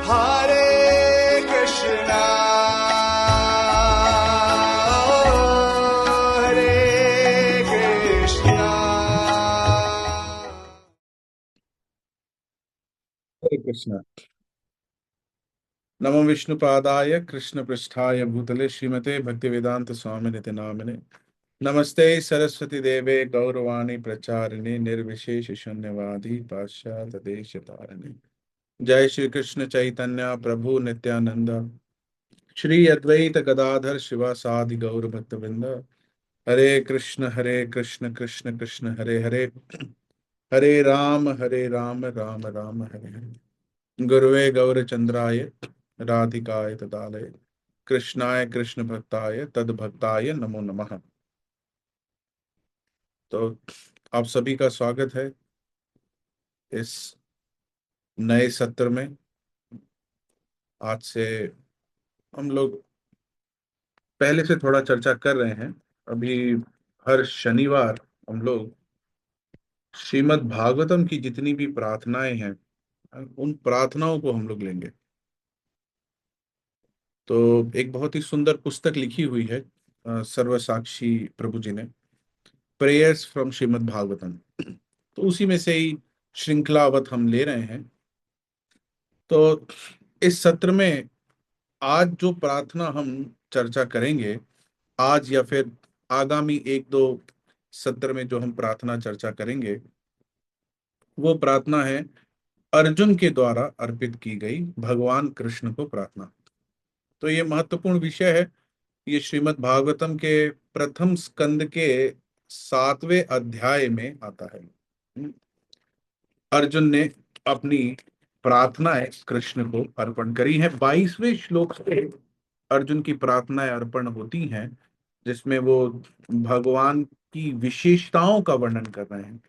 Hare Krishna, Hare Krishna. हरे कृष्ण। नमो विष्णुपादाय कृष्ण पृष्ठाय भूतले श्रीमते भक्ति वेदांत स्वामी निति नामिने। नमस्ते सरस्वती देवे गौरवाणी प्रचारिणे निर्विशेष शून्यवादी पाश्चात्य देश तारिणे। जय श्री कृष्ण चैतन्य प्रभु नित्यानंद श्री अद्वैत गदाधर शिवासादि गौर भक्तवृंद। हरे कृष्ण कृष्ण कृष्ण हरे हरे, हरे राम राम राम हरे हरे। गुरुवे गौरचंद्राय राधिकाय तदालय कृष्णाय कृष्ण भक्ताय तद भक्ताय नमो नमः। तो आप सभी का स्वागत है इस नए सत्र में। आज से हम लोग पहले से थोड़ा चर्चा कर रहे हैं। अभी हर शनिवार हम लोग श्रीमद् भागवतम की जितनी भी प्रार्थनाएं हैं उन प्रार्थनाओं को हम लोग लेंगे। तो एक बहुत ही सुंदर पुस्तक लिखी हुई है सर्वसाक्षी प्रभु जी ने, प्रेयर्स फ्रॉम श्रीमद् भागवतम। तो उसी में से ही श्रृंखलावत हम ले रहे हैं। तो इस सत्र में आज जो प्रार्थना हम चर्चा करेंगे, आज या फिर आगामी एक दो सत्र में जो हम प्रार्थना चर्चा करेंगे, वो प्रार्थना है अर्जुन के द्वारा अर्पित की गई भगवान कृष्ण को प्रार्थना। तो ये महत्वपूर्ण विषय है। ये श्रीमद् भागवतम के प्रथम स्कंद के 7वें अध्याय में आता है। अर्जुन ने अपनी प्रार्थनाएं कृष्ण को अर्पण करी हैं। 22वें श्लोक से अर्जुन की प्रार्थनाएं अर्पण होती हैं, जिसमें वो भगवान की विशेषताओं का वर्णन कर रहे हैं।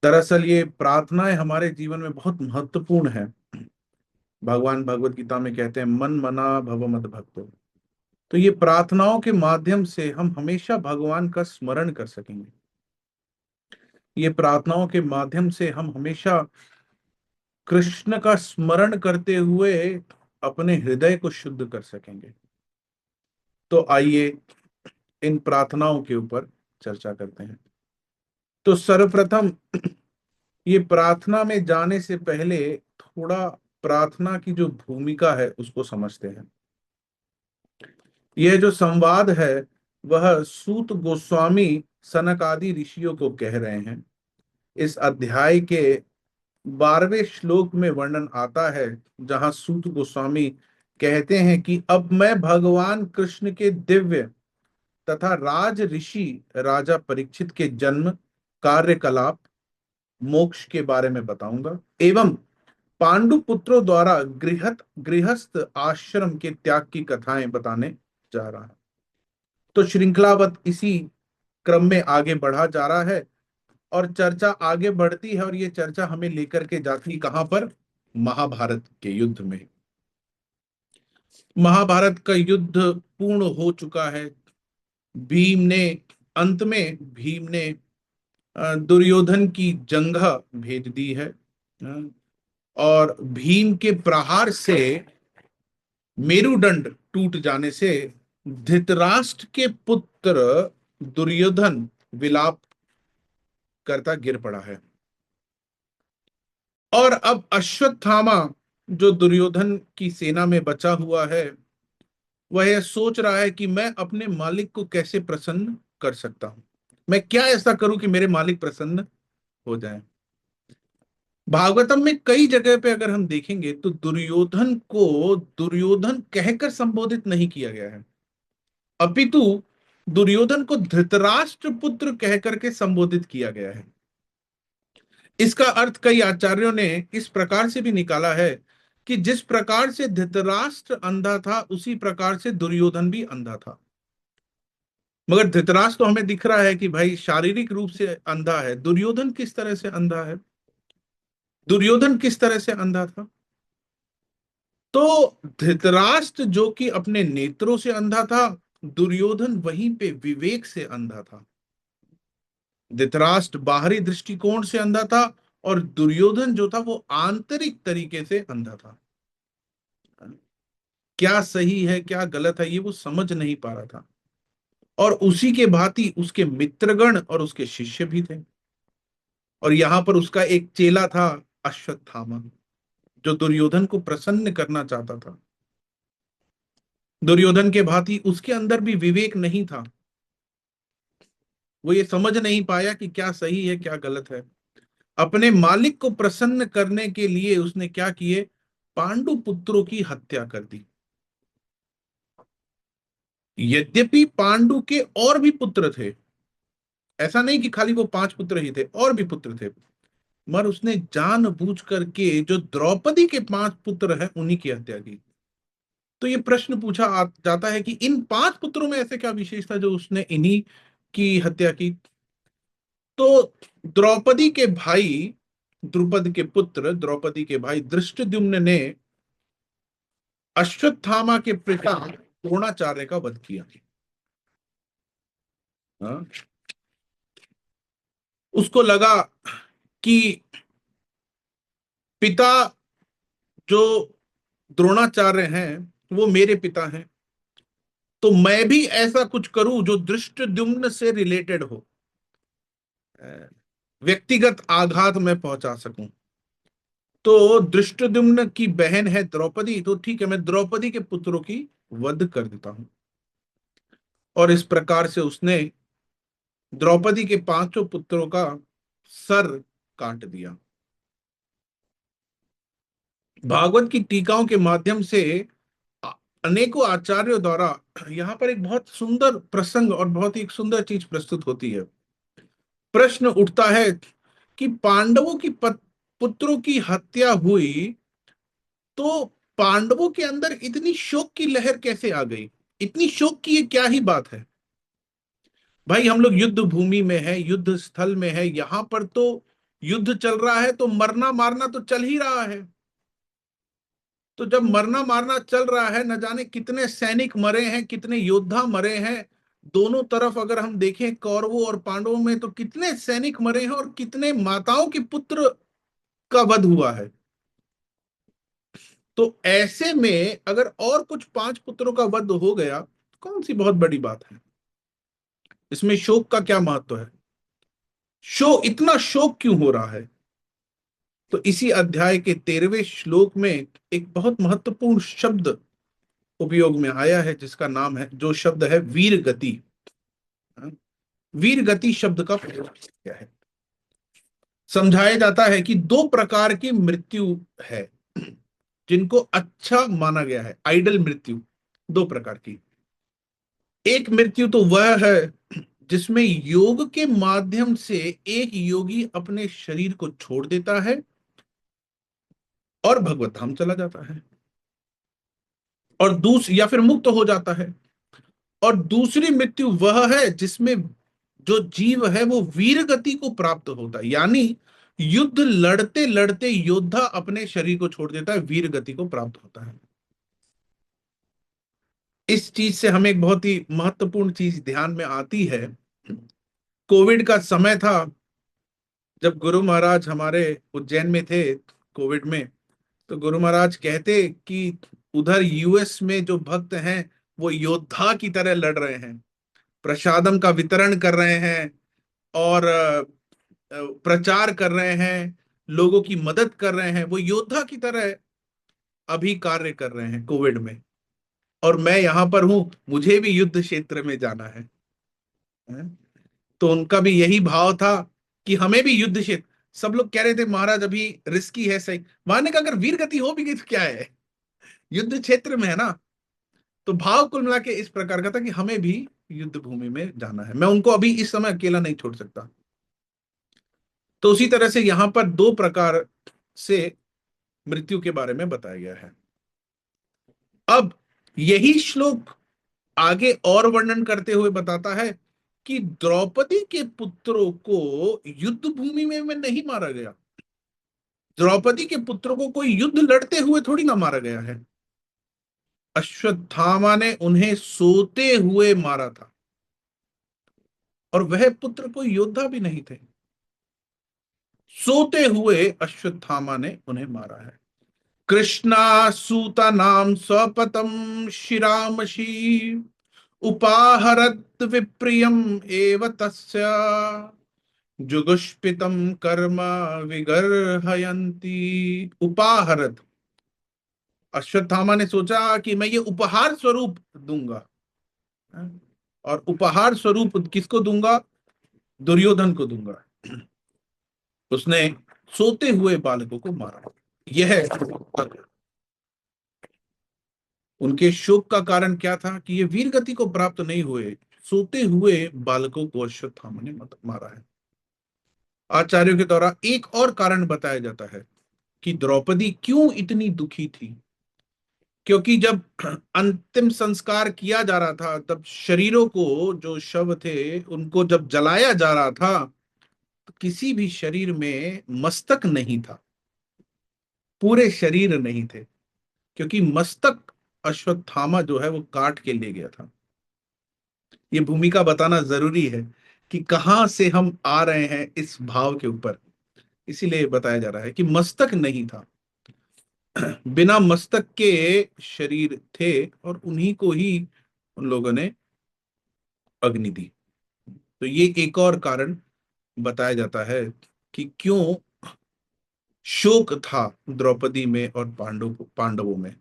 दरअसल ये प्रार्थनाएं हमारे जीवन में बहुत महत्वपूर्ण है। भगवान भगवत गीता में कहते हैं मन मना भव मद भक्तो। तो ये प्रार्थनाओं के माध्यम से हम हमेशा भगवान का स्मरण कर सकेंगे। ये प्रार्थनाओं के माध्यम से हम हमेशा कृष्ण का स्मरण करते हुए अपने हृदय को शुद्ध कर सकेंगे। तो आइए इन प्रार्थनाओं के ऊपर चर्चा करते हैं। तो सर्वप्रथम ये प्रार्थना में जाने से पहले थोड़ा प्रार्थना की जो भूमिका है उसको समझते हैं। यह जो संवाद है वह सूत गोस्वामी सनक आदि ऋषियों को कह रहे हैं। इस अध्याय के 12वें श्लोक में वर्णन आता है, जहां सूत गोस्वामी कहते हैं कि अब मैं भगवान कृष्ण के दिव्य तथा राज ऋषि राजा परीक्षित के जन्म, कार्यकलाप, मोक्ष के बारे में बताऊंगा एवं पांडु पुत्रों द्वारा गृहस्थ आश्रम के त्याग की कथाएं बताने जा रहा है। तो श्रृंखलावत इसी क्रम में आगे बढ़ा जा रहा है और चर्चा आगे बढ़ती है, और ये चर्चा हमें लेकर के जाती कहां पर? महाभारत के युद्ध में। महाभारत का युद्ध पूर्ण हो चुका है। भीम ने अंत में भीम ने दुर्योधन की जंघा भेज दी है। और भीम के प्रहार से मेरुदंड टूट जाने से धृतराष्ट्र के पुत्र दुर्योधन विलाप करता गिर पड़ा है। और अब अश्वत्थामा जो दुर्योधन की सेना में बचा हुआ है, वह यह सोच रहा है कि मैं अपने मालिक को कैसे प्रसन्न कर सकता हूं। मैं क्या ऐसा करूं कि मेरे मालिक प्रसन्न हो जाएं। भागवतम में कई जगह पे अगर हम देखेंगे तो दुर्योधन को दुर्योधन कहकर संबोधित नहीं किया गया है, अपितु दुर्योधन को धृतराष्ट्र पुत्र कहकर के संबोधित किया गया है। इसका अर्थ कई आचार्यों ने इस प्रकार से भी निकाला है कि जिस प्रकार से धृतराष्ट्र अंधा था उसी प्रकार से दुर्योधन भी अंधा था। मगर धृतराष्ट्र तो हमें दिख रहा है कि भाई शारीरिक रूप से अंधा है। दुर्योधन किस तरह से अंधा है? दुर्योधन किस तरह से अंधा था? तो धृतराष्ट्र जो कि अपने नेत्रों से अंधा था, दुर्योधन वहीं पे विवेक से अंधा था। धृतराष्ट्र बाहरी दृष्टिकोण से अंधा था और दुर्योधन जो था वो आंतरिक तरीके से अंधा था। क्या सही है क्या गलत है ये वो समझ नहीं पा रहा था। और उसी के भांति उसके मित्रगण और उसके शिष्य भी थे। और यहां पर उसका एक चेला था, अश्वत्थामा, जो दुर्योधन को प्रसन्न करना चाहता था। दुर्योधन के भांति उसके अंदर भी विवेक नहीं था। वो ये समझ नहीं पाया कि क्या सही है क्या गलत है। अपने मालिक को प्रसन्न करने के लिए उसने क्या किए, पांडु पुत्रों की हत्या कर दी। यद्यपि पांडु के और भी पुत्र थे, ऐसा नहीं कि खाली वो 5 पुत्र ही थे, और भी पुत्र थे, मगर उसने जानबूझ करके जो द्रौपदी के 5 पुत्र हैं उन्हीं की हत्या की। तो ये प्रश्न पूछा जाता है कि इन 5 पुत्रों में ऐसे क्या विशेष था जो उसने इन्हीं की हत्या की। तो द्रौपदी के भाई, द्रुपद के पुत्र द्रौपदी के भाई धृष्टद्युम्न ने अश्वत्थामा के पिता द्रोणाचार्य का वध किया। हाँ? उसको लगा कि पिता जो द्रोणाचार्य हैं वो मेरे पिता हैं, तो मैं भी ऐसा कुछ करूं जो धृष्टद्युम्न से रिलेटेड हो, व्यक्तिगत आघात में पहुंचा सकूं। तो धृष्टद्युम्न की बहन है द्रौपदी, तो ठीक है मैं द्रौपदी के पुत्रों की वध कर देता हूं। और इस प्रकार से उसने द्रौपदी के 5 पुत्रों का सर काट दिया। भागवत की टीकाओं के माध्यम से अनेकों आचार्यों द्वारा यहाँ पर एक बहुत सुंदर प्रसंग और बहुत ही एक सुंदर चीज प्रस्तुत होती है। प्रश्न उठता है कि पांडवों की पुत्रों की हत्या हुई, तो पांडवों के अंदर इतनी शोक की लहर कैसे आ गई? इतनी शोक की ये क्या ही बात है? भाई हम लोग युद्ध भूमि में है, युद्ध स्थल में है, यहां पर तो युद्ध चल रहा है, तो मरना मारना तो चल ही रहा है। तो जब मरना मारना चल रहा है, न जाने कितने सैनिक मरे हैं, कितने योद्धा मरे हैं। दोनों तरफ अगर हम देखें कौरवों और पांडवों में, तो कितने सैनिक मरे हैं और कितने माताओं के पुत्र का वध हुआ है। तो ऐसे में अगर और कुछ 5 पुत्रों का वध हो गया, कौन सी बहुत बड़ी बात है? इसमें शोक का क्या महत्व है? इतना शोक क्यों हो रहा है? तो इसी अध्याय के 13वें श्लोक में एक बहुत महत्वपूर्ण शब्द उपयोग में आया है, जिसका नाम है, जो शब्द है वीर गति। वीर गति शब्द का प्रयोग क्या है? समझाया जाता है कि 2 प्रकार की मृत्यु है जिनको अच्छा माना गया है, आइडल मृत्यु। 2 प्रकार की। एक मृत्यु तो वह है जिसमें योग के माध्यम से एक योगी अपने शरीर को छोड़ देता है और भगवत धाम चला जाता है, और या फिर मुक्त हो जाता है। और दूसरी मृत्यु वह है जिसमें जो जीव है वो वीर गति को प्राप्त होता है, यानी युद्ध लड़ते लड़ते योद्धा अपने शरीर को छोड़ देता है, वीर गति को प्राप्त होता है। इस चीज से हमें एक बहुत ही महत्वपूर्ण चीज ध्यान में आती है। कोविड का समय था, जब गुरु महाराज हमारे उज्जैन में थे कोविड में, तो गुरु महाराज कहते कि उधर यूएस में जो भक्त हैं वो योद्धा की तरह लड़ रहे हैं, प्रसादम का वितरण कर रहे हैं, और प्रचार कर रहे हैं, लोगों की मदद कर रहे हैं, वो योद्धा की तरह अभी कार्य कर रहे हैं कोविड में। और मैं यहां पर हूं, मुझे भी युद्ध क्षेत्र में जाना है। हैं? तो उनका भी यही भाव था कि हमें भी युद्ध क्षेत्र। सब लोग कह रहे थे महाराज अभी रिस्की है, सही। माने का अगर वीर गति हो भी गई तो क्या है, युद्ध क्षेत्र में है ना। तो भाव कुल मिला के इस प्रकार का था कि हमें भी युद्ध भूमि में जाना है, मैं उनको अभी इस समय अकेला नहीं छोड़ सकता। तो उसी तरह से यहां पर 2 प्रकार से मृत्यु के बारे में बताया गया है। अब यही श्लोक आगे और वर्णन करते हुए बताता है कि द्रौपदी के पुत्रों को युद्ध भूमि में नहीं मारा गया। द्रौपदी के पुत्रों को कोई युद्ध लड़ते हुए थोड़ी ना मारा गया है। अश्वत्थामा ने उन्हें सोते हुए मारा था, और वह पुत्र कोई योद्धा भी नहीं थे। सोते हुए अश्वत्थामा ने उन्हें मारा है। कृष्णा सूता नाम स्वपतम शिरामशी उपाहरत विप्रियम एव तस्य जुगुष्पितम कर्म विगर्हयन्ति। उपाहरत, अश्वत्थामा ने सोचा कि मैं ये उपहार स्वरूप दूंगा। और उपहार स्वरूप किसको दूंगा? दुर्योधन को दूंगा। उसने सोते हुए बालकों को मारा। यह उनके शोक का कारण क्या था कि ये वीर गति को प्राप्त नहीं हुए, सोते हुए बालकों को अश्वत्थामा ने मारा है। आचार्यों के द्वारा एक और कारण बताया जाता है कि द्रौपदी क्यों इतनी दुखी थी। क्योंकि जब अंतिम संस्कार किया जा रहा था, तब शरीरों को, जो शव थे उनको जब जलाया जा रहा था, तो किसी भी शरीर में मस्तक नहीं था, पूरे शरीर नहीं थे, क्योंकि मस्तक अश्वत्थामा जो है वो काट के ले गया था। ये भूमिका बताना जरूरी है कि कहां से हम आ रहे हैं इस भाव के ऊपर। इसीलिए बताया जा रहा है कि मस्तक नहीं था, बिना मस्तक के शरीर थे, और उन्हीं को ही उन लोगों ने अग्नि दी। तो ये एक और कारण बताया जाता है कि क्यों शोक था द्रौपदी में और पांडवों में।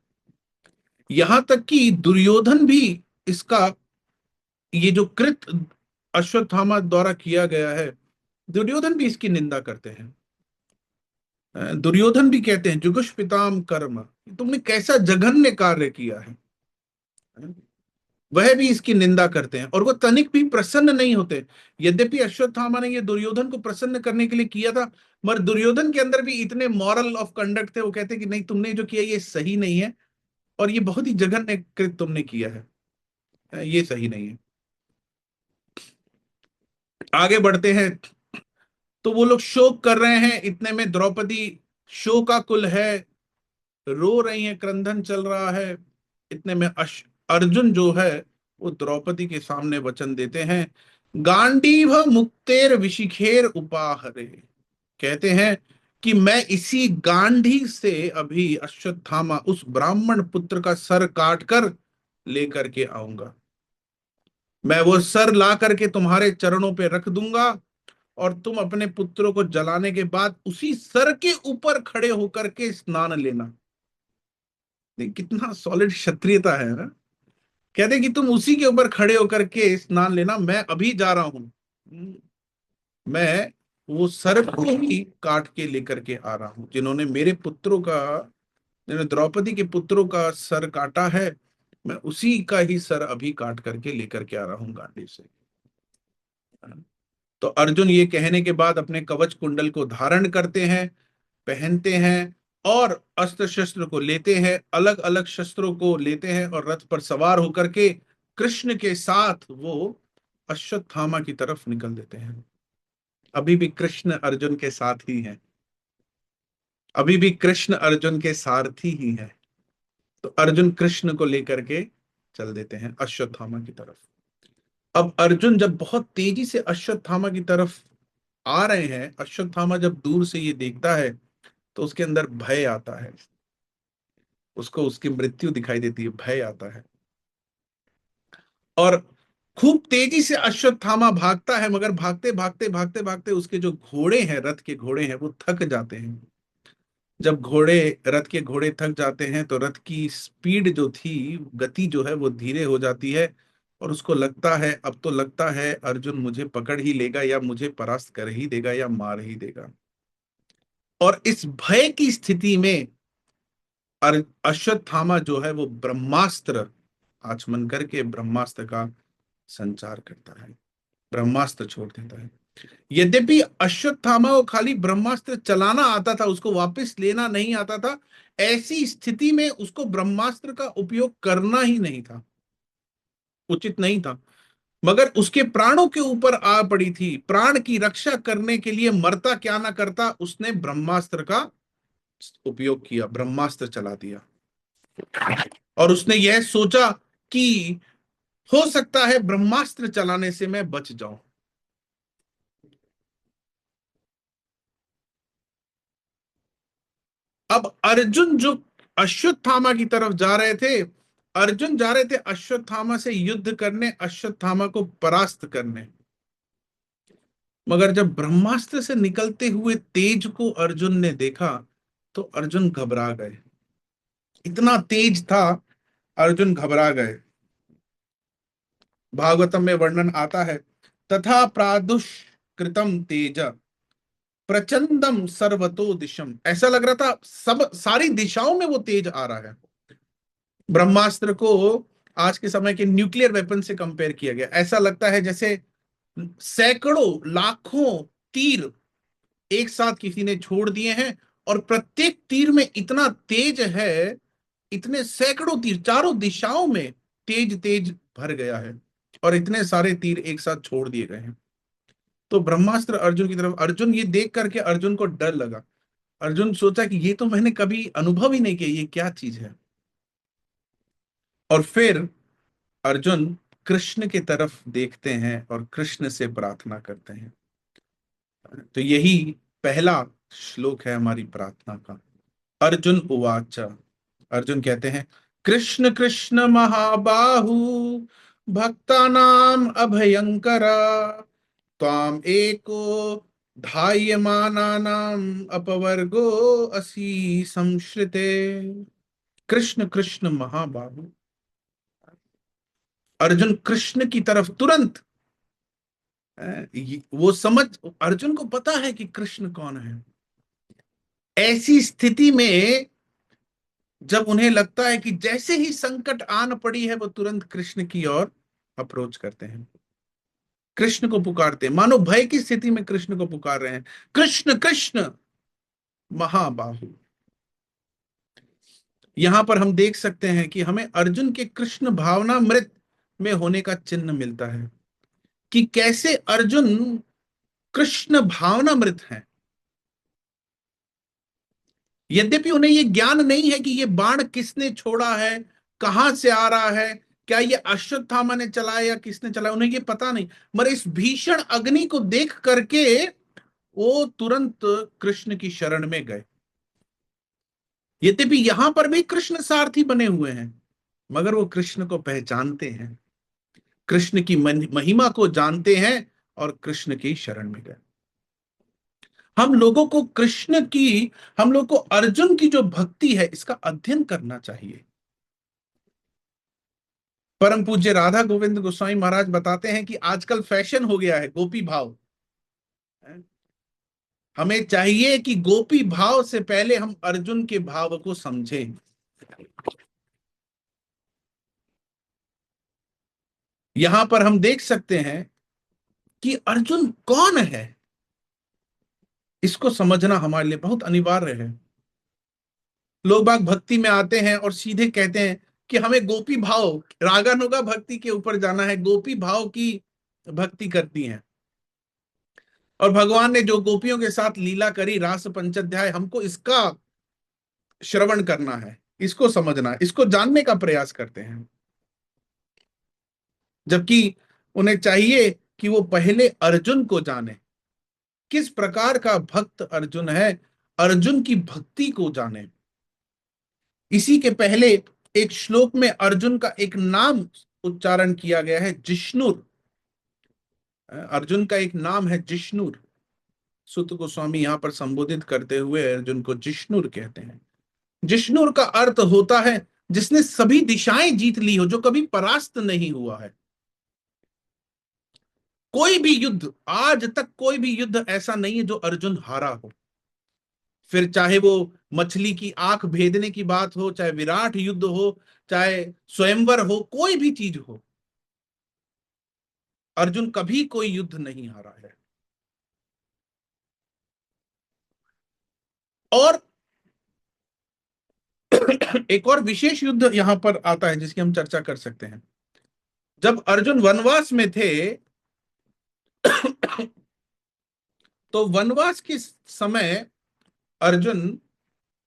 यहां तक कि दुर्योधन भी इसका, ये जो कृत अश्वत्थामा द्वारा किया गया है, दुर्योधन भी इसकी निंदा करते हैं। दुर्योधन भी कहते हैं जुगुष्पिताम कर्म, तुमने कैसा जघन्य कार्य किया है। वह भी इसकी निंदा करते हैं और वो तनिक भी प्रसन्न नहीं होते। यद्यपि अश्वत्थामा ने ये दुर्योधन को प्रसन्न करने के लिए किया था, मगर दुर्योधन के अंदर भी इतने मॉरल ऑफ कंडक्ट थे, वो कहते कि नहीं, तुमने जो किया ये सही नहीं है, और ये बहुत ही जघन्य कृत्य तुमने किया है, ये सही नहीं है। आगे बढ़ते हैं। तो वो लोग शोक कर रहे हैं, इतने में द्रौपदी शोकाकुल है, रो रही है, क्रंदन चल रहा है। इतने में अर्जुन जो है वो द्रौपदी के सामने वचन देते हैं। गांडीव मुक्तेर विशिखेर उपाहरे, कहते हैं कि मैं इसी गांधी से अभी अश्वत्थामा उस ब्राह्मण पुत्र का सर काट कर लेकर के आऊंगा। मैं वो सर ला करके तुम्हारे चरणों पे रख दूंगा, और तुम अपने पुत्रों को जलाने के बाद उसी सर के ऊपर खड़े होकर के स्नान लेना। कितना सॉलिड क्षत्रियता है ना। कहते कि तुम उसी के ऊपर खड़े होकर के स्नान लेना, मैं अभी जा रहा हूं। मैं वो सर को ही काट के लेकर के आ रहा हूं, जिन्होंने मेरे पुत्रों का, जिन्होंने द्रौपदी के पुत्रों का सर काटा है, मैं उसी का ही सर अभी काट करके लेकर के आ रहा हूं गांडी से। तो अर्जुन ये कहने के बाद अपने कवच कुंडल को धारण करते हैं, पहनते हैं, और अस्त्र शस्त्र को लेते हैं, अलग अलग शस्त्रों को लेते हैं, और रथ पर सवार होकर के कृष्ण के साथ वो अश्वत्थामा की तरफ निकल देते हैं। अभी भी कृष्ण अर्जुन के साथ ही हैं, अभी भी कृष्ण अर्जुन के सारथी ही हैं। तो अर्जुन कृष्ण को लेकर के चल देते हैं अश्वत्थामा की तरफ। अब अर्जुन जब बहुत तेजी से अश्वत्थामा की तरफ आ रहे हैं, अश्वत्थामा जब दूर से ये देखता है, तो उसके अंदर भय आता है, उसको उसकी मृत्यु दिखाई देती है, भय आता है। और खूब तेजी से अश्वत्थामा भागता है, मगर भागते भागते भागते भागते उसके जो घोड़े हैं, रथ के घोड़े हैं, वो थक जाते हैं। जब रथ के घोड़े थक जाते हैं, तो रथ की स्पीड जो थी, गति जो है वो धीरे हो जाती है, और उसको लगता है, अब तो लगता है अर्जुन मुझे पकड़ ही लेगा, या मुझे परास्त कर ही देगा, या मार ही देगा। और इस भय की स्थिति में अश्वत्थामा जो है वो ब्रह्मास्त्र आचमन करके ब्रह्मास्त्र का संचार करता है, ब्रह्मास्त्र छोड़ देता है। यद्यपि अश्वत्थामा को खाली ब्रह्मास्त्र चलाना आता था, उसको वापस लेना नहीं आता था। ऐसी स्थिति में उसको ब्रह्मास्त्र का उपयोग करना ही नहीं था, उचित नहीं था। मगर उसके प्राणों के ऊपर आ पड़ी थी, प्राण की रक्षा करने के लिए मरता क्या ना करता, उसने ब्रह्मास्त्र का उपयोग किया, ब्रह्मास्त्र चला दिया। और उसने यह सोचा कि हो सकता है ब्रह्मास्त्र चलाने से मैं बच जाऊं। अब अर्जुन जो अश्वत्थामा की तरफ जा रहे थे। अर्जुन जा रहे थे अश्वत्थामा से युद्ध करने, अश्वत्थामा को परास्त करने। मगर जब ब्रह्मास्त्र से निकलते हुए तेज को अर्जुन ने देखा तो अर्जुन घबरा गए। इतना तेज था, अर्जुन घबरा गए। भागवतम में वर्णन आता है, तथा प्रादुष्कृतम तेज प्रचंडम सर्वतो दिशम। ऐसा लग रहा था सब सारी दिशाओं में वो तेज आ रहा है। ब्रह्मास्त्र को आज के समय के न्यूक्लियर वेपन से कंपेयर किया गया। ऐसा लगता है जैसे सैकड़ों लाखों तीर एक साथ किसी ने छोड़ दिए हैं, और प्रत्येक तीर में इतना तेज है, इतने सैकड़ों तीर चारों दिशाओं में तेज तेज भर गया है, और इतने सारे तीर एक साथ छोड़ दिए गए हैं। तो ब्रह्मास्त्र अर्जुन की तरफ, अर्जुन ये देख करके अर्जुन को डर लगा। अर्जुन सोचा कि ये तो मैंने कभी अनुभव ही नहीं किया, ये क्या चीज है। और फिर अर्जुन कृष्ण की तरफ देखते हैं और कृष्ण से प्रार्थना करते हैं। तो यही पहला श्लोक है हमारी प्रार्थना का। अर्जुन उवाच, अर्जुन कहते हैं, कृष्ण कृष्ण महाबाहु भक्तानाम अभयंकरा त्वाम एको धायमानानाम अपवर्गो असि संश्रिते। कृष्ण कृष्ण महाबाहु। अर्जुन कृष्ण की तरफ तुरंत, वो समझ, अर्जुन को पता है कि कृष्ण कौन है। ऐसी स्थिति में जब उन्हें लगता है कि जैसे ही संकट आन पड़ी है, वो तुरंत कृष्ण की ओर अप्रोच करते हैं, कृष्ण को पुकारते हैं, मानो भय की स्थिति में कृष्ण को पुकार रहे हैं, कृष्ण कृष्ण महाबाहु। यहां पर हम देख सकते हैं कि हमें अर्जुन के कृष्ण भावनामृत में होने का चिन्ह मिलता है, कि कैसे अर्जुन कृष्ण भावनामृत हैं। यद्यपि उन्हें यह ज्ञान नहीं है कि ये बाण किसने छोड़ा है, कहां से आ रहा है, क्या ये अश्वत्थामा ने चलाया या किसने चलाया, उन्हें ये पता नहीं। मगर इस भीषण अग्नि को देख करके वो तुरंत कृष्ण की शरण में गए। यद्यपि यहां पर भी कृष्ण सारथी बने हुए हैं, मगर वो कृष्ण को पहचानते हैं, कृष्ण की महिमा को जानते हैं, और कृष्ण की शरण में गए। हम लोगों को कृष्ण की, हम लोग को अर्जुन की जो भक्ति है, इसका अध्ययन करना चाहिए। परम पूज्य राधा गोविंद गोस्वामी महाराज बताते हैं कि आजकल फैशन हो गया है गोपी भाव। हमें चाहिए कि गोपी भाव से पहले हम अर्जुन के भाव को समझें। यहां पर हम देख सकते हैं कि अर्जुन कौन है, इसको समझना हमारे लिए बहुत अनिवार्य है। लोग बाग भक्ति में आते हैं और सीधे कहते हैं कि हमें गोपी भाव, रागानुगा भक्ति के ऊपर जाना है, गोपी भाव की भक्ति करती हैं। और भगवान ने जो गोपियों के साथ लीला करी, रास पंचाध्याय, हमको इसका श्रवण करना है, इसको समझना है, इसको जानने का प्रयास करते हैं। जबकि उन्हें चाहिए कि वो पहले अर्जुन को जाने, किस प्रकार का भक्त अर्जुन है, अर्जुन की भक्ति को जाने। इसी के पहले एक श्लोक में अर्जुन का एक नाम उच्चारण किया गया है, जिष्णुर। अर्जुन का एक नाम है जिष्णुर। सुत गोस्वामी यहां पर संबोधित करते हुए अर्जुन को जिष्णुर कहते हैं। जिष्णुर का अर्थ होता है जिसने सभी दिशाएं जीत ली हो, जो कभी परास्त नहीं हुआ है। कोई भी युद्ध, आज तक कोई भी युद्ध ऐसा नहीं है जो अर्जुन हारा हो। फिर चाहे वो मछली की आंख भेदने की बात हो, चाहे विराट युद्ध हो, चाहे स्वयंवर हो, कोई भी चीज हो, अर्जुन कभी कोई युद्ध नहीं हारा है। और एक और विशेष युद्ध यहां पर आता है जिसकी हम चर्चा कर सकते हैं। जब अर्जुन वनवास में थे, तो वनवास के समय अर्जुन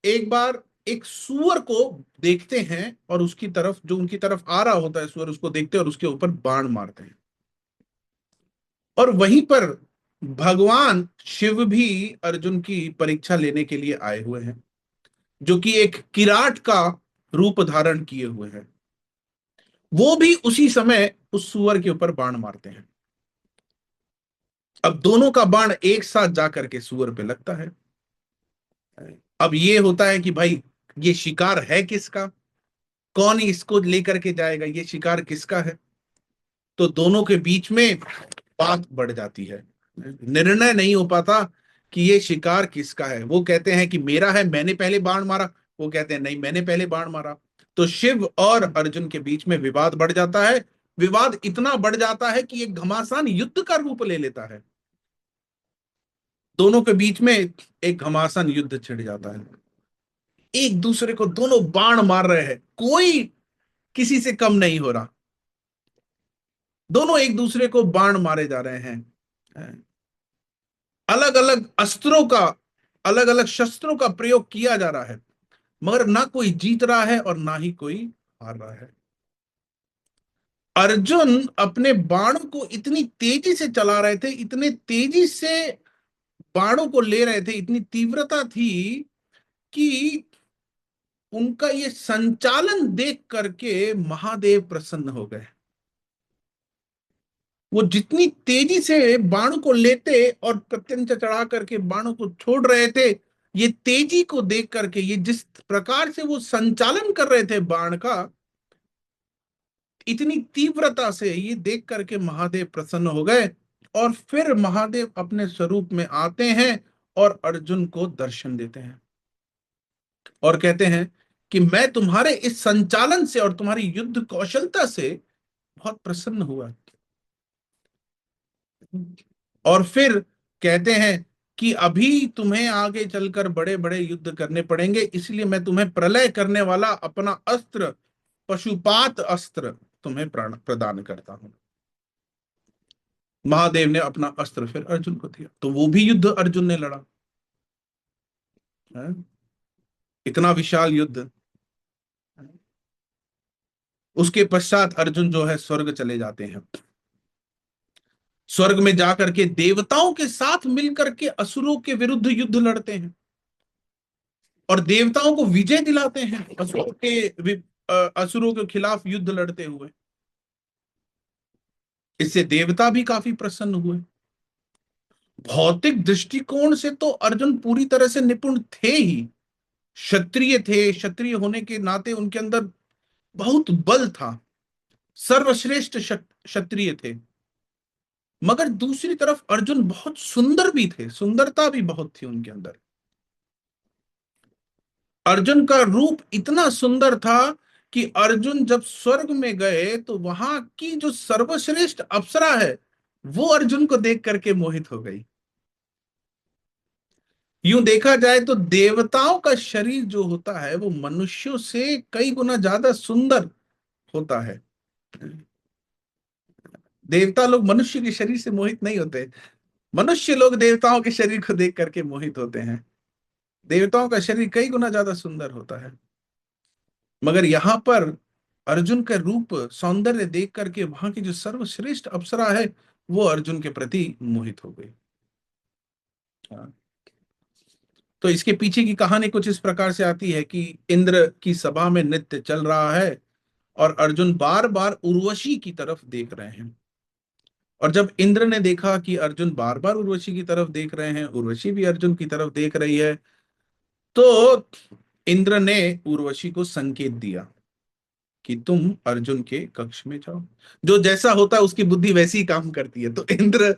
एक बार एक सुअर को देखते हैं, और उसकी तरफ, जो उनकी तरफ आ रहा होता है सुअर, उसको देखते हैं और उसके ऊपर बाण मारते हैं। और वहीं पर भगवान शिव भी अर्जुन की परीक्षा लेने के लिए आए हुए हैं। जो कि एक किराट का रूप धारण किए हुए है, वो भी उसी समय उस सुअर के ऊपर बाण मारते हैं। अब दोनों का बाण एक साथ जाकर के सुअर पे लगता है। अब ये होता है कि भाई ये शिकार है किसका, कौन इसको लेकर के जाएगा, ये शिकार किसका है। तो दोनों के बीच में बात बढ़ जाती है, निर्णय नहीं हो पाता कि ये शिकार किसका है। वो कहते हैं कि मेरा है, मैंने पहले बाण मारा। वो कहते हैं नहीं, मैंने पहले बाण मारा। तो शिव और अर्जुन के बीच में विवाद बढ़ जाता है। विवाद इतना बढ़ जाता है कि एक घमासान युद्ध का रूप ले लेता है। दोनों के बीच में एक घमासान युद्ध छिड़ जाता है। एक दूसरे को दोनों बाण मार रहे हैं, कोई किसी से कम नहीं हो रहा। दोनों एक दूसरे को बाण मारे जा रहे हैं। अलग अलग अस्त्रों का, अलग अलग शस्त्रों का प्रयोग किया जा रहा है, मगर ना कोई जीत रहा है और ना ही कोई हार रहा है। अर्जुन अपने बाणों को इतनी तेजी से चला रहे थे, इतने तेजी से बाणों को ले रहे थे, इतनी तीव्रता थी कि उनका ये संचालन देख करके महादेव प्रसन्न हो गए। वो जितनी तेजी से बाणों को लेते और प्रत्यंचा चढ़ा करके बाणों को छोड़ रहे थे, ये तेजी को देख करके, ये जिस प्रकार से वो संचालन कर रहे थे बाण का, इतनी तीव्रता से ये देख करके महादेव प्रसन्न हो गए। और फिर महादेव अपने स्वरूप में आते हैं और अर्जुन को दर्शन देते हैं और कहते हैं कि मैं तुम्हारे इस संचालन से और तुम्हारी युद्ध कौशलता से बहुत प्रसन्न हुआ। और फिर कहते हैं कि अभी तुम्हें आगे चलकर बड़े बड़े युद्ध करने पड़ेंगे, इसलिए मैं तुम्हें प्रलय करने वाला अपना अस्त्र, पशुपात अस्त्र तुम्हें प्रदान करता हूं। महादेव ने अपना अस्त्र फिर अर्जुन को दिया, तो वो भी युद्ध अर्जुन ने लड़ा है? इतना विशाल युद्ध। उसके पश्चात अर्जुन जो है स्वर्ग चले जाते हैं। स्वर्ग में जाकर के देवताओं के साथ मिलकर के असुरों के विरुद्ध युद्ध लड़ते हैं और देवताओं को विजय दिलाते हैं असुरों के खिलाफ युद्ध लड़ते हुए। इससे देवता भी काफी प्रसन्न हुए। भौतिक दृष्टिकोण से तो अर्जुन पूरी तरह से निपुण थे ही, क्षत्रिय थे, क्षत्रिय होने के नाते उनके अंदर बहुत बल था, सर्वश्रेष्ठ क्षत्रिय थे। मगर दूसरी तरफ अर्जुन बहुत सुंदर भी थे, सुंदरता भी बहुत थी उनके अंदर। अर्जुन का रूप इतना सुंदर था कि अर्जुन जब स्वर्ग में गए तो वहां की जो सर्वश्रेष्ठ अप्सरा है वो अर्जुन को देख करके मोहित हो गई। यूं देखा जाए तो देवताओं का शरीर जो होता है वो मनुष्यों से कई गुना ज्यादा सुंदर होता है। देवता लोग मनुष्य के शरीर से मोहित नहीं होते, मनुष्य लोग देवताओं के शरीर को देख करके मोहित होते हैं। देवताओं का शरीर कई गुना ज्यादा सुंदर होता है। मगर यहां पर अर्जुन का रूप सौंदर्य देख करके वहां की जो सर्वश्रेष्ठ अप्सरा है वो अर्जुन के प्रति मोहित हो गई। हाँ। तो इसके पीछे की कहानी कुछ इस प्रकार से आती है कि इंद्र की सभा में नृत्य चल रहा है और अर्जुन बार बार उर्वशी की तरफ देख रहे हैं। और जब इंद्र ने देखा कि अर्जुन बार बार उर्वशी की तरफ देख रहे हैं, उर्वशी भी अर्जुन की तरफ देख रही है, तो इंद्र ने उर्वशी को संकेत दिया कि तुम अर्जुन के कक्ष में जाओ। जो जैसा होता है उसकी बुद्धि वैसी ही काम करती है। तो इंद्र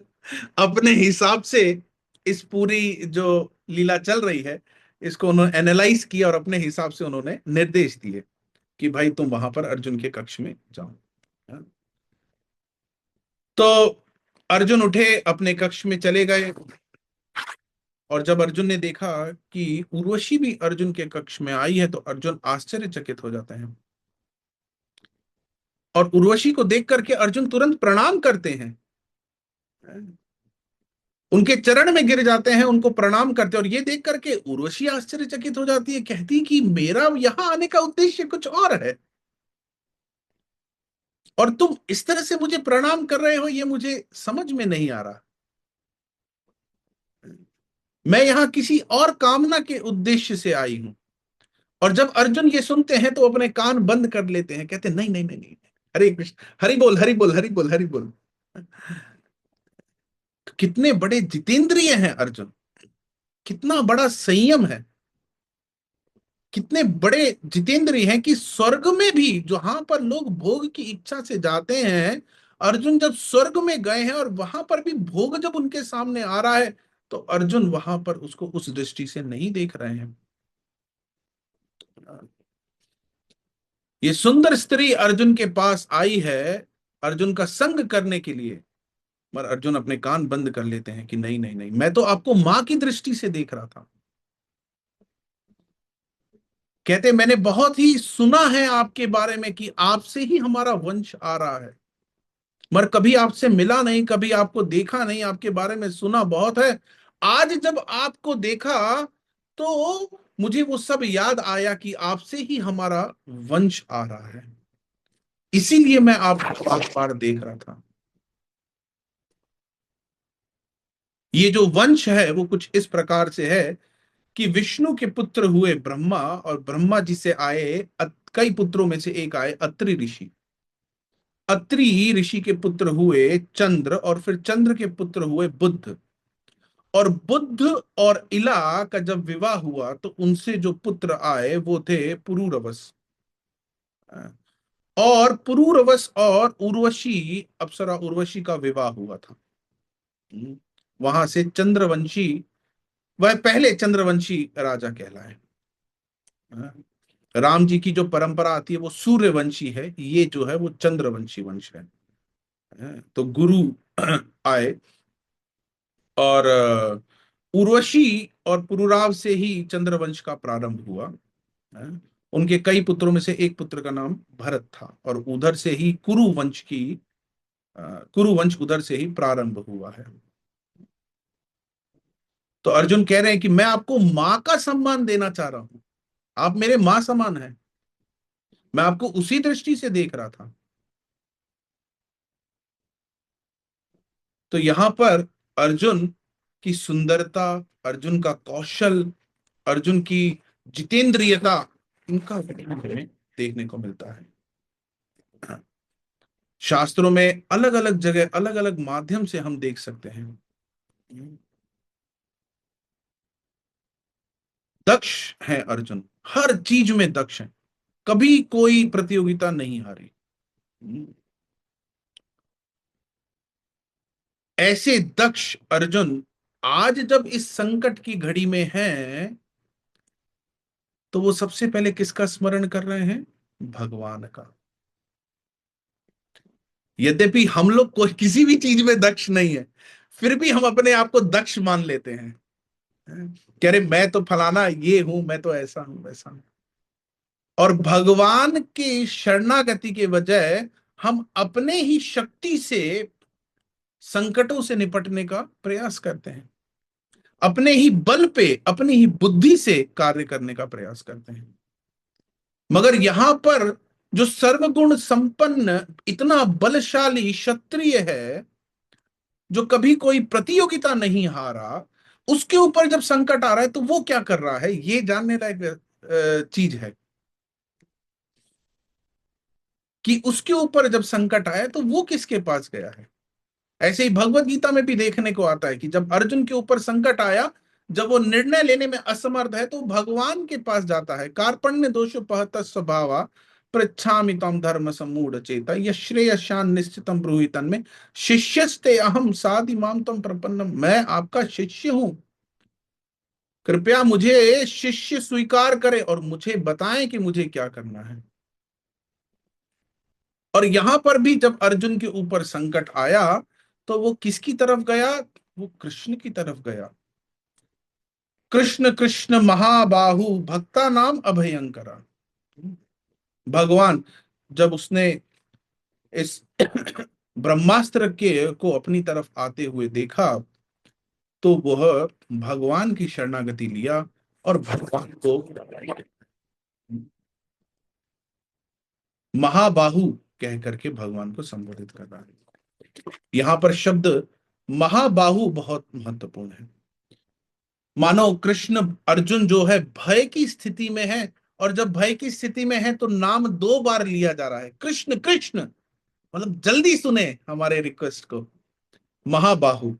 अपने हिसाब से इस पूरी जो लीला चल रही है इसको उन्होंने एनालाइज किया और अपने हिसाब से उन्होंने निर्देश दिए कि भाई तुम वहां पर अर्जुन के कक्ष में जाओ। तो अर्जुन उठे, अपने कक्ष में चले गए और जब अर्जुन ने देखा कि उर्वशी भी अर्जुन के कक्ष में आई है तो अर्जुन आश्चर्यचकित हो जाते हैं और उर्वशी को देख करके अर्जुन तुरंत प्रणाम करते हैं, उनके चरण में गिर जाते हैं, उनको प्रणाम करते हैं। और ये देख करके उर्वशी आश्चर्यचकित हो जाती है, कहती कि मेरा यहां आने का उद्देश्य कुछ और है और तुम इस तरह से मुझे प्रणाम कर रहे हो, ये मुझे समझ में नहीं आ रहा। मैं यहां किसी और कामना के उद्देश्य से आई हूं। और जब अर्जुन ये सुनते हैं तो अपने कान बंद कर लेते हैं, कहते हैं नहीं नहीं नहीं नहीं, हरे कृष्ण, हरि बोल हरि बोल हरि बोल हरि बोल। कितने बड़े जितेंद्रिय हैं अर्जुन, कितना बड़ा संयम है, कितने बड़े जितेंद्रिय हैं कि स्वर्ग में भी जहां पर लोग भोग की इच्छा से जाते हैं, अर्जुन जब स्वर्ग में गए हैं और वहां पर भी भोग जब उनके सामने आ रहा है, तो अर्जुन वहां पर उसको उस दृष्टि से नहीं देख रहे हैं। ये सुंदर स्त्री अर्जुन के पास आई है अर्जुन का संग करने के लिए, पर अर्जुन अपने कान बंद कर लेते हैं कि नहीं नहीं नहीं, मैं तो आपको मां की दृष्टि से देख रहा था। कहते मैंने बहुत ही सुना है आपके बारे में कि आपसे ही हमारा वंश आ रहा है, मगर कभी आपसे मिला नहीं, कभी आपको देखा नहीं, आपके बारे में सुना बहुत है। आज जब आपको देखा तो मुझे वो सब याद आया कि आपसे ही हमारा वंश आ रहा है, इसीलिए मैं आपको बार बार देख रहा था। ये जो वंश है वो कुछ इस प्रकार से है कि विष्णु के पुत्र हुए ब्रह्मा, और ब्रह्मा जी से आए कई पुत्रों में से एक आए अत्रि ऋषि। अत्रि ऋषि के पुत्र हुए चंद्र, और फिर चंद्र के पुत्र हुए बुध। और बुध और इला का जब विवाह हुआ तो उनसे जो पुत्र आए वो थे पुरूरवस। और पुरूरवस और उर्वशी अप्सरा उर्वशी का विवाह हुआ था। वहां से चंद्रवंशी, वह पहले चंद्रवंशी राजा कहलाए। राम जी की जो परंपरा आती है वो सूर्यवंशी है, ये जो है वो चंद्रवंशी वंश है। तो गुरु आए, और उर्वशी और पुरुराव से ही चंद्रवंश का प्रारंभ हुआ। उनके कई पुत्रों में से एक पुत्र का नाम भरत था, और उधर से ही कुरुवंश की कुरुवंश उधर से ही प्रारंभ हुआ है। तो अर्जुन कह रहे हैं कि मैं आपको माँ का सम्मान देना चाह रहा हूं, आप मेरे माँ समान हैं, मैं आपको उसी दृष्टि से देख रहा था। तो यहां पर अर्जुन की सुंदरता, अर्जुन का कौशल, अर्जुन की जितेंद्रियता, इनका हमें देखने को मिलता है। शास्त्रों में अलग अलग जगह अलग अलग माध्यम से हम देख सकते हैं। दक्ष है अर्जुन, हर चीज में दक्ष है, कभी कोई प्रतियोगिता नहीं हारी। ऐसे दक्ष अर्जुन आज जब इस संकट की घड़ी में हैं, तो वो सबसे पहले किसका स्मरण कर रहे हैं? भगवान का। यद्यपि हम लोग कोई किसी भी चीज में दक्ष नहीं है, फिर भी हम अपने आप को दक्ष मान लेते हैं। कह रहे मैं तो फलाना ये हूं, मैं तो ऐसा हूं वैसा हूं। और भगवान की शरणागति के बजाय हम अपने ही शक्ति से संकटों से निपटने का प्रयास करते हैं, अपने ही बल पे, अपनी ही बुद्धि से कार्य करने का प्रयास करते हैं। मगर यहां पर जो सर्वगुण संपन्न इतना बलशाली क्षत्रिय है, जो कभी कोई प्रतियोगिता नहीं हारा, उसके ऊपर जब संकट आ रहा है तो वो क्या कर रहा है, ये जानने लायक चीज है कि उसके ऊपर जब संकट आया तो वो किसके पास गया है। ऐसे ही भगवत गीता में भी देखने को आता है कि जब अर्जुन के ऊपर संकट आया, जब वो निर्णय लेने में असमर्थ है, तो भगवान के पास जाता है। कार्पण्य दोषोपहत स्वभावा पृच्छामि तम धर्म सम्मूढ़ चेता यश्रेयशान निश्चितम ब्रूहि तन्मे शिष्यस्ते अहम साधि माम तम प्रपन्नम। मैं आपका शिष्य हूं, कृपया मुझे शिष्य स्वीकार करें और मुझे बताएं कि मुझे क्या करना है। और यहां पर भी जब अर्जुन के ऊपर संकट आया तो वो किसकी तरफ गया? वो कृष्ण की तरफ गया। कृष्ण कृष्ण महाबाहु भक्ता नाम अभयंकरा। भगवान जब उसने इस ब्रह्मास्त्र के को अपनी तरफ आते हुए देखा, तो वह भगवान की शरणागति लिया और भगवान को महाबाहु कह करके भगवान को संबोधित कर रहा है। यहां पर शब्द महाबाहु बहुत महत्वपूर्ण है। मानो कृष्ण, अर्जुन जो है भय की स्थिति में है और जब भय की स्थिति में है तो नाम 2 बार लिया जा रहा है, कृष्ण कृष्ण, मतलब जल्दी सुने हमारे रिक्वेस्ट को। महाबाहु,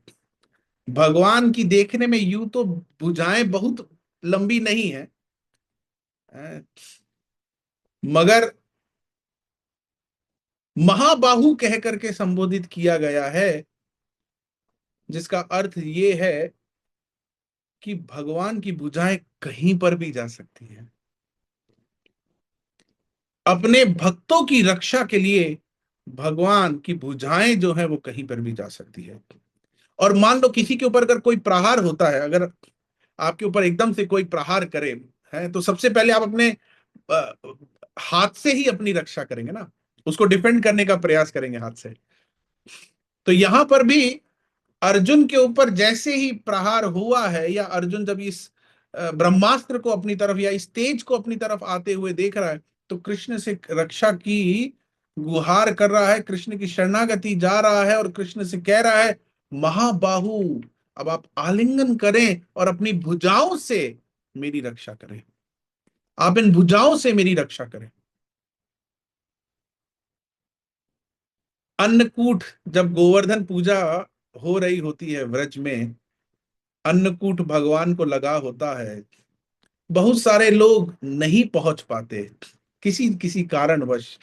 भगवान की देखने में यूं तो भुजाएं बहुत लंबी नहीं है, मगर महाबाहु कह करके संबोधित किया गया है, जिसका अर्थ ये है कि भगवान की भुजाएं कहीं पर भी जा सकती हैं। अपने भक्तों की रक्षा के लिए भगवान की भुजाएं जो है वो कहीं पर भी जा सकती है। और मान लो किसी के ऊपर अगर कोई प्रहार होता है, अगर आपके ऊपर एकदम से कोई प्रहार करे है, तो सबसे पहले आप अपने अ, हाथ से ही अपनी रक्षा करेंगे ना, उसको डिफेंड करने का प्रयास करेंगे हाथ से। तो यहां पर भी अर्जुन के ऊपर जैसे ही प्रहार हुआ है, या अर्जुन जब इस ब्रह्मास्त्र को अपनी तरफ या इस तेज को अपनी तरफ आते हुए देख रहा है, तो कृष्ण से रक्षा की गुहार कर रहा है, कृष्ण की शरणागति जा रहा है और कृष्ण से कह रहा है, महाबाहु, अब आप आलिंगन करें और अपनी भुजाओं से मेरी रक्षा करें, आप इन भुजाओं से मेरी रक्षा करें। अन्नकूट, जब गोवर्धन पूजा हो रही होती है व्रज में, अन्नकूट भगवान को लगा होता है, बहुत सारे लोग नहीं पहुंच पाते, किसी किसी कारणवश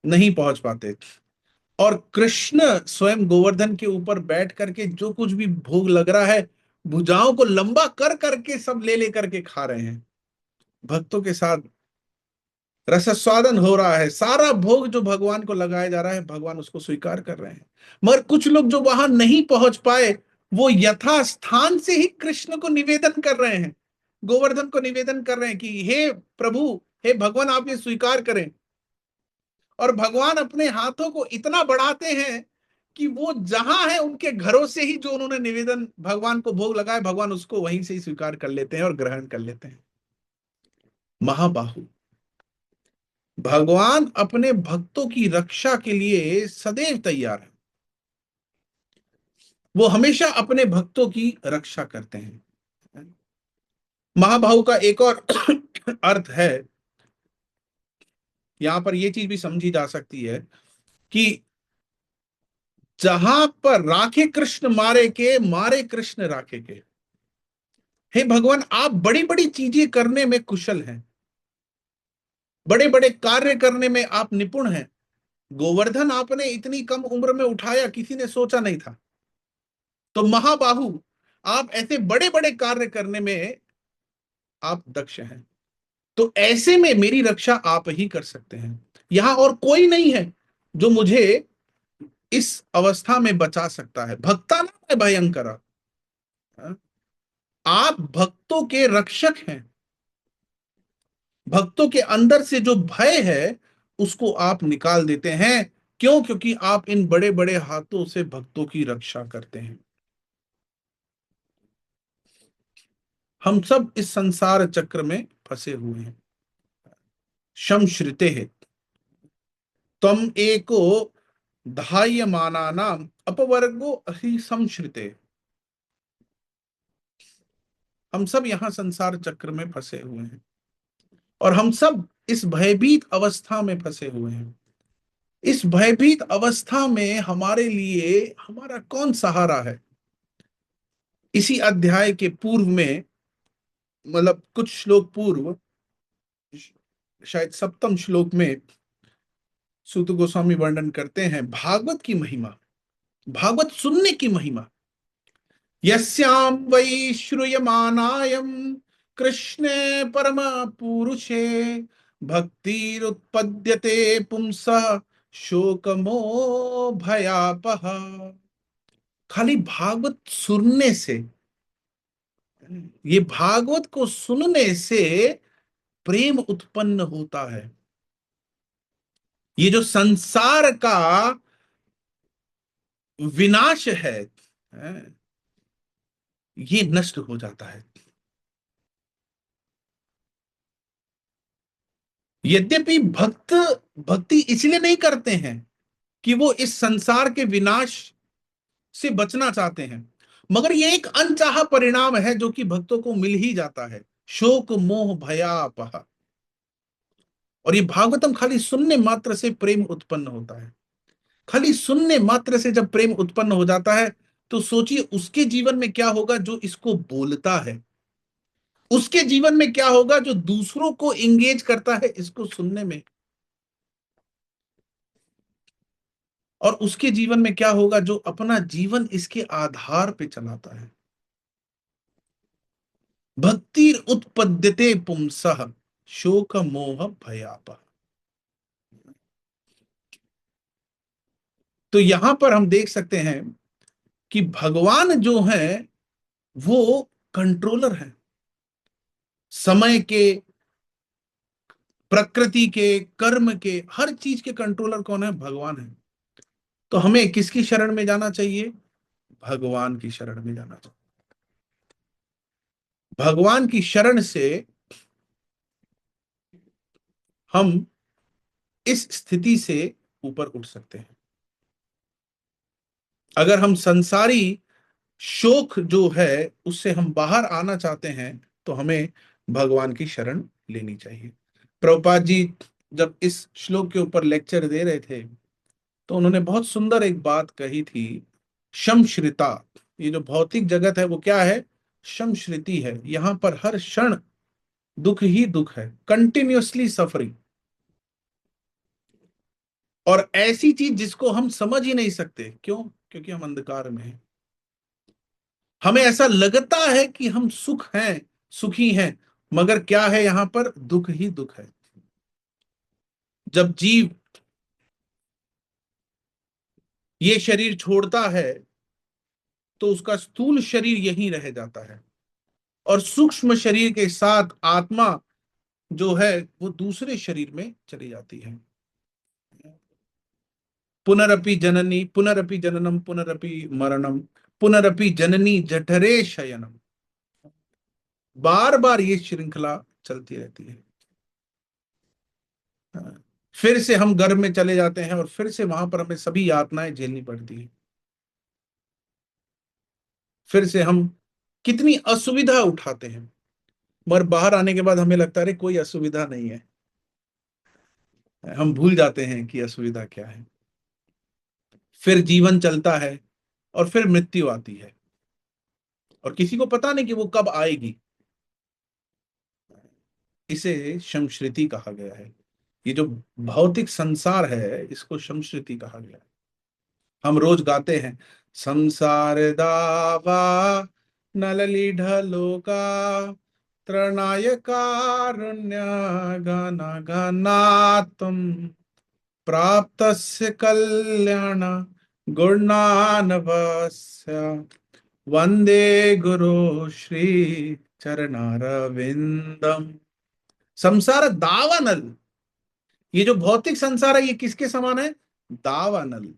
नहीं पहुंच पाते, और कृष्ण स्वयं गोवर्धन के ऊपर बैठ करके जो कुछ भी भोग लग रहा है, भुजाओं को लंबा कर करके सब ले लेकर के खा रहे हैं, भक्तों के साथ रसस्वादन हो रहा है, सारा भोग जो भगवान को लगाया जा रहा है भगवान उसको स्वीकार कर रहे हैं। मगर कुछ लोग जो वहां नहीं पहुंच पाए, वो यथा स्थान से ही कृष्ण को निवेदन कर रहे हैं, गोवर्धन को निवेदन कर रहे हैं कि हे प्रभु, हे भगवान, आप ये स्वीकार करें। और भगवान अपने हाथों को इतना बढ़ाते हैं कि वो जहां है उनके घरों से ही जो उन्होंने निवेदन भगवान को भोग लगाए, भगवान उसको वहीं से ही स्वीकार कर लेते हैं और ग्रहण कर लेते हैं। महाबाहु, भगवान अपने भक्तों की रक्षा के लिए सदैव तैयार है, वो हमेशा अपने भक्तों की रक्षा करते हैं। महाबाहु का एक और अर्थ है, यहां पर यह चीज भी समझी जा सकती है कि जहां पर राखे कृष्ण मारे के, मारे कृष्ण राखे के, हे भगवान, आप बड़ी बड़ी चीजें करने में कुशल हैं, बड़े बड़े कार्य करने में आप निपुण हैं। गोवर्धन आपने इतनी कम उम्र में उठाया, किसी ने सोचा नहीं था। तो महाबाहु, आप ऐसे बड़े बड़े कार्य करने में आप दक्ष हैं, तो ऐसे में मेरी रक्षा आप ही कर सकते हैं, यहां और कोई नहीं है जो मुझे इस अवस्था में बचा सकता है। भक्ता ना भयंकर, आप भक्तों के रक्षक हैं, भक्तों के अंदर से जो भय है उसको आप निकाल देते हैं। क्यों? क्योंकि आप इन बड़े बड़े हाथों से भक्तों की रक्षा करते हैं। हम सब इस संसार चक्र में फंसे हुए हैं। शम श्रिते है तम एको धायमाना नाम अपवर्गो अहि संश्रिते। हम सब यहां संसार चक्र में फंसे हुए हैं और हम सब इस भयभीत अवस्था में फंसे हुए हैं। इस भयभीत अवस्था में हमारे लिए हमारा कौन सहारा है? इसी अध्याय के पूर्व में, मतलब कुछ श्लोक पूर्व, शायद सप्तम श्लोक में सूत गोस्वामी वर्णन करते हैं भागवत की महिमा, भागवत सुनने की महिमा। यस्याम वै श्रूयमानायम कृष्णे परम पुरुषे भक्तिरुत्पद्यते पुंसः शोकमो भयापः। खाली भागवत सुनने से, ये भागवत को सुनने से प्रेम उत्पन्न होता है। ये जो संसार का विनाश है, ये नष्ट हो जाता है। यद्यपि भक्त भक्ति इसलिए नहीं करते हैं कि वो इस संसार के विनाश से बचना चाहते हैं, मगर ये एक अनचाहा परिणाम है जो कि भक्तों को मिल ही जाता है। शोक मोह भयापह, और ये भागवतम खाली सुनने मात्र से प्रेम उत्पन्न होता है। खाली सुनने मात्र से जब प्रेम उत्पन्न हो जाता है, तो सोचिए उसके जीवन में क्या होगा जो इसको बोलता है, उसके जीवन में क्या होगा जो दूसरों को एंगेज करता है इसको सुनने में, और उसके जीवन में क्या होगा जो अपना जीवन इसके आधार पे चलाता है। भक्तिर उत्पद्यते पुंसः शोक मोह भयापः। तो यहां पर हम देख सकते हैं कि भगवान जो है वो कंट्रोलर है, समय के, प्रकृति के, कर्म के, हर चीज के कंट्रोलर कौन है? भगवान है। तो हमें किसकी शरण में जाना चाहिए? भगवान की शरण में जाना चाहिए। भगवान की शरण से हम इस स्थिति से ऊपर उठ सकते हैं। अगर हम संसारी शोक जो है उससे हम बाहर आना चाहते हैं, तो हमें भगवान की शरण लेनी चाहिए। प्रभुपाद जी जब इस श्लोक के ऊपर लेक्चर दे रहे थे, तो उन्होंने बहुत सुंदर एक बात कही थी, शमश्रिता। ये जो भौतिक जगत है वो क्या है? शमश्रिति है। यहां पर हर क्षण दुख ही दुख है, कंटिन्यूअसली सफरिंग। और ऐसी चीज जिसको हम समझ ही नहीं सकते। क्यों? क्योंकि हम अंधकार में हैं। हमें ऐसा लगता है कि हम सुख हैं, सुखी हैं, मगर क्या है? यहां पर दुख ही दुख है। जब जीव ये शरीर छोड़ता है, तो उसका स्थूल शरीर यहीं रह जाता है, और सूक्ष्म शरीर के साथ आत्मा जो है वो दूसरे शरीर में चली जाती है। पुनरपि जननी पुनरपि जननम पुनरपि मरणम पुनरपि जननी जठरे शयनम। बार बार ये श्रृंखला चलती रहती है। फिर से हम गर्भ में चले जाते हैं और फिर से वहां पर हमें सभी यातनाएं झेलनी पड़ती है। फिर से हम कितनी असुविधा उठाते हैं, मगर बाहर आने के बाद हमें लगता है अरे कोई असुविधा नहीं है। हम भूल जाते हैं कि असुविधा क्या है। फिर जीवन चलता है और फिर मृत्यु आती है, और किसी को पता नहीं कि वो कब आएगी। इसे शमश्रुति कहा गया है। ये जो भौतिक संसार है इसको शमश्रुति कहा गया है। हम रोज गाते हैं, संसार दावा नलली ढलोका त्रणाय कारुण्य गाना गानात्म प्राप्तस्य कल्याण गुणानवस्य वंदे गुरु श्री चरणारविंदम। संसार दावानल, ये जो भौतिक संसार है ये किसके समान है? दावानल,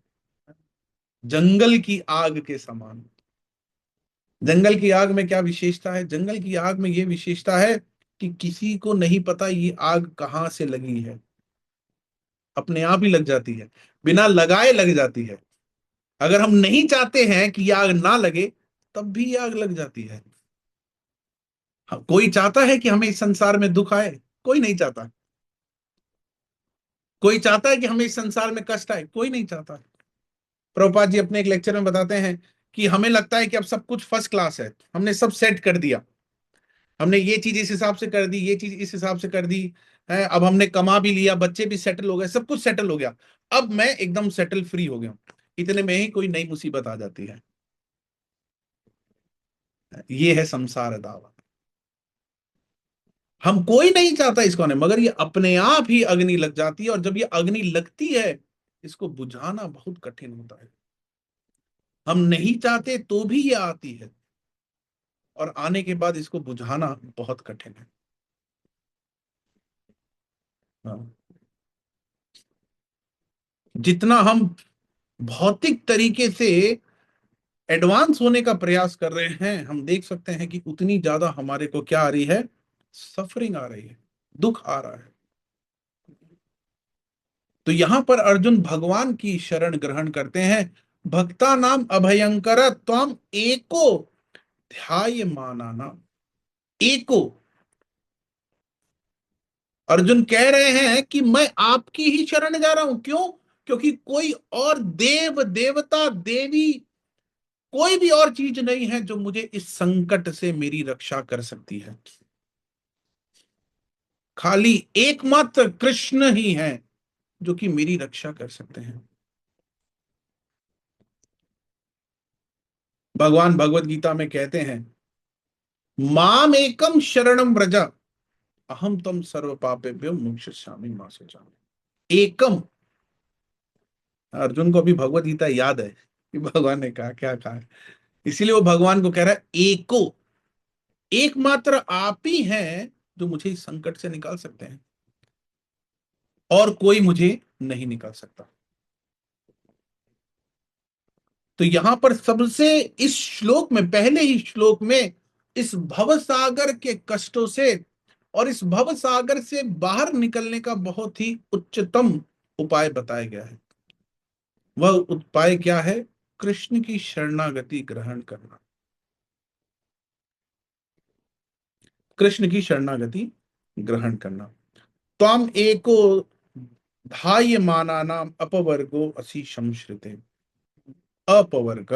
जंगल की आग के समान। जंगल की आग में क्या विशेषता है? जंगल की आग में ये विशेषता है कि किसी को नहीं पता ये आग कहां से लगी है। अपने आप ही लग जाती है, बिना लगाए लग जाती है। अगर हम नहीं चाहते हैं कि ये आग ना लगे, तब भी ये आग लग जाती है। कोई चाहता है कि हमें इस संसार में दुख आए? कोई नहीं चाहता। कोई चाहता है कि हमें इस संसार में कष्ट आए? कोई नहीं चाहता। प्रभुपाद जी अपने एक लेक्चर में बताते हैं कि हमें लगता है कि अब सब कुछ फर्स्ट क्लास है, हमने सब सेट कर दिया, हमने ये चीज इस हिसाब से कर दी, ये चीज इस हिसाब से कर दी है, अब हमने कमा भी लिया, बच्चे भी सेटल हो गए, सब कुछ सेटल हो गया, अब मैं एकदम सेटल फ्री हो गया। इतने में ही कोई नई मुसीबत आ जाती है। ये है संसार दावा। हम कोई नहीं चाहता इसको आने, मगर ये अपने आप ही अग्नि लग जाती है, और जब ये अग्नि लगती है इसको बुझाना बहुत कठिन होता है। हम नहीं चाहते तो भी ये आती है, और आने के बाद इसको बुझाना बहुत कठिन है। हाँ। जितना हम भौतिक तरीके से एडवांस होने का प्रयास कर रहे हैं, हम देख सकते हैं कि उतनी ज्यादा हमारे को क्या आ रही है? सफरिंग आ रही है, दुख आ रहा है। तो यहां पर अर्जुन भगवान की शरण ग्रहण करते हैं। भक्ता नाम अभयंकर त्वम एको ध्याय मानाना। एको, अर्जुन कह रहे हैं कि मैं आपकी ही शरण जा रहा हूं। क्यों? क्योंकि कोई और देव देवता देवी, कोई भी और चीज नहीं है जो मुझे इस संकट से मेरी रक्षा कर सकती है। खाली एकमात्र कृष्ण ही है जो कि मेरी रक्षा कर सकते हैं। भगवान भगवत गीता में कहते हैं, माम एकम शरणम व्रज, अहम तम सर्व पापेभ्यो मोक्षयिष्यामि मा शुचः। एकम, अर्जुन को अभी भगवत गीता याद है कि भगवान ने कहा क्या कहा, इसीलिए वो भगवान को कह रहा है एको, एकमात्र आप ही हैं जो मुझे इस संकट से निकाल सकते हैं, और कोई मुझे नहीं निकाल सकता। तो यहां पर सबसे, इस श्लोक में, पहले ही श्लोक में, इस भव सागर के कष्टों से और इस भव सागर से बाहर निकलने का बहुत ही उच्चतम उपाय बताया गया है। वह उपाय क्या है? कृष्ण की शरणागति ग्रहण करना, कृष्ण की शरणागति ग्रहण करना। त्वम एको धायमाना नाम अपवर्गो असि संश्रिते। अपवर्ग,